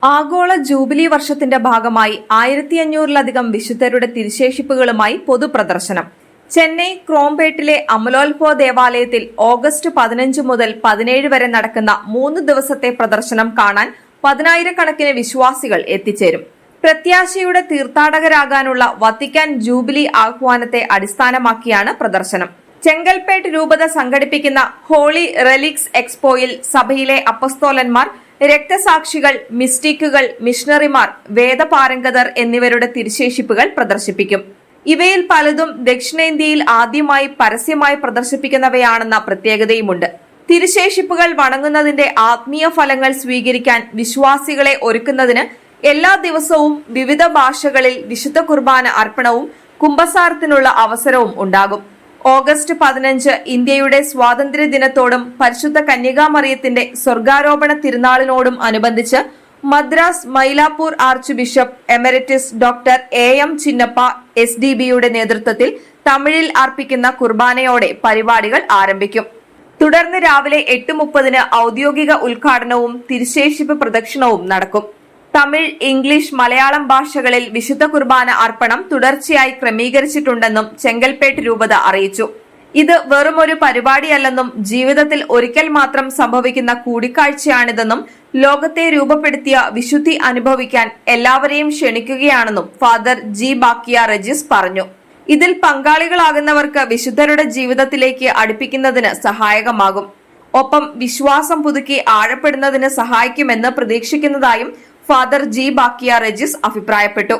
ആഗോള ജൂബിലി വർഷത്തിന്റെ ഭാഗമായി 1500-ലധികം വിശുദ്ധരുടെ തിരുശേഷിപ്പുകളുമായി പൊതുപ്രദർശനം. ചെന്നൈ ക്രോംപേട്ടിലെ അമലോത്ഭവ ദേവാലയത്തിൽ ഓഗസ്റ്റ് 15 മുതൽ 17 വരെ നടക്കുന്ന 3 ദിവസത്തെ പ്രദർശനം കാണാൻ 10,000-കണക്കിന് വിശ്വാസികൾ എത്തിച്ചേരും. പ്രത്യാശയുടെ തീർത്ഥാടകരാകാനുള്ള വത്തിക്കാൻ ജൂബിലി ആഹ്വാനത്തെ അടിസ്ഥാനമാക്കിയാണ് പ്രദർശനം. ചെങ്കൽപ്പേട്ട് രൂപത സംഘടിപ്പിക്കുന്ന ഹോളി റെലിക്സ് എക്സ്പോയിൽ സഭയിലെ അപ്പസ്തോലന്മാർ, രക്തസാക്ഷികൾ, മിസ്റ്റിക്കുകൾ, മിഷണറിമാർ, വേദപാരംഗതർ എന്നിവരുടെ തിരുശേഷിപ്പുകൾ പ്രദർശിപ്പിക്കും. ഇവയിൽ പലതും ദക്ഷിണേന്ത്യയിൽ ആദ്യമായി പരസ്യമായി പ്രദർശിപ്പിക്കുന്നവയാണെന്ന പ്രത്യേകതയുമുണ്ട്. തിരുശേഷിപ്പുകൾ വണങ്ങുന്നതിന്റെ ആത്മീയ ഫലങ്ങൾ സ്വീകരിക്കാൻ വിശ്വാസികളെ ഒരുക്കുന്നതിന് എല്ലാ ദിവസവും വിവിധ ഭാഷകളിൽ വിശുദ്ധ കുർബാന അർപ്പണവും കുമ്പസാരത്തിനുള്ള അവസരവും ഉണ്ടാകും. ഓഗസ്റ്റ് 15 ഇന്ത്യയുടെ സ്വാതന്ത്ര്യ ദിനത്തോടും പരിശുദ്ധ കന്യകാമറിയത്തിന്റെ സ്വർഗാരോപണ തിരുനാളിനോടും അനുബന്ധിച്ച് Madras Mylapore archbishop emeritus doctor M Chinnappa SDBയുടെ നേതൃത്വത്തിൽ തമിഴിൽ അർപ്പിക്കുന്ന കുർബാനയോടെ പരിപാടികൾ ആരംഭിക്കും. തുടർന്ന് രാവിലെ 8:30 ഔദ്യോഗിക ഉദ്ഘാടനവും തിരുശേഷിപ്പ് പ്രദക്ഷിണവും നടക്കും. തമിഴ്, ഇംഗ്ലീഷ്, മലയാളം ഭാഷകളിൽ വിശുദ്ധ കുർബാന അർപ്പണം തുടർച്ചയായി ക്രമീകരിച്ചിട്ടുണ്ടെന്നും ചെങ്കൽപ്പേട്ട് രൂപത അറിയിച്ചു. ഇത് വെറുമൊരു പരിപാടിയല്ലെന്നും ജീവിതത്തിൽ ഒരിക്കൽ മാത്രം സംഭവിക്കുന്ന കൂടിക്കാഴ്ചയാണിതെന്നും ലോകത്തെ രൂപപ്പെടുത്തിയ വിശുദ്ധി അനുഭവിക്കാൻ എല്ലാവരെയും ക്ഷണിക്കുകയാണെന്നും ഫാദർ ജി ബാക്കിയ റെജിസ് പറഞ്ഞു. ഇതിൽ പങ്കാളികളാകുന്നവർക്ക് വിശുദ്ധരുടെ ജീവിതത്തിലേക്ക് അടുപ്പിക്കുന്നതിന് സഹായകമാകും. ഒപ്പം വിശ്വാസം പുതുക്കി ആഴപ്പെടുന്നതിന് സഹായിക്കുമെന്ന് പ്രതീക്ഷിക്കുന്നതായും ഫാദർ ജി ബാക്കിയ റെജിസ് അഭിപ്രായപ്പെട്ടു.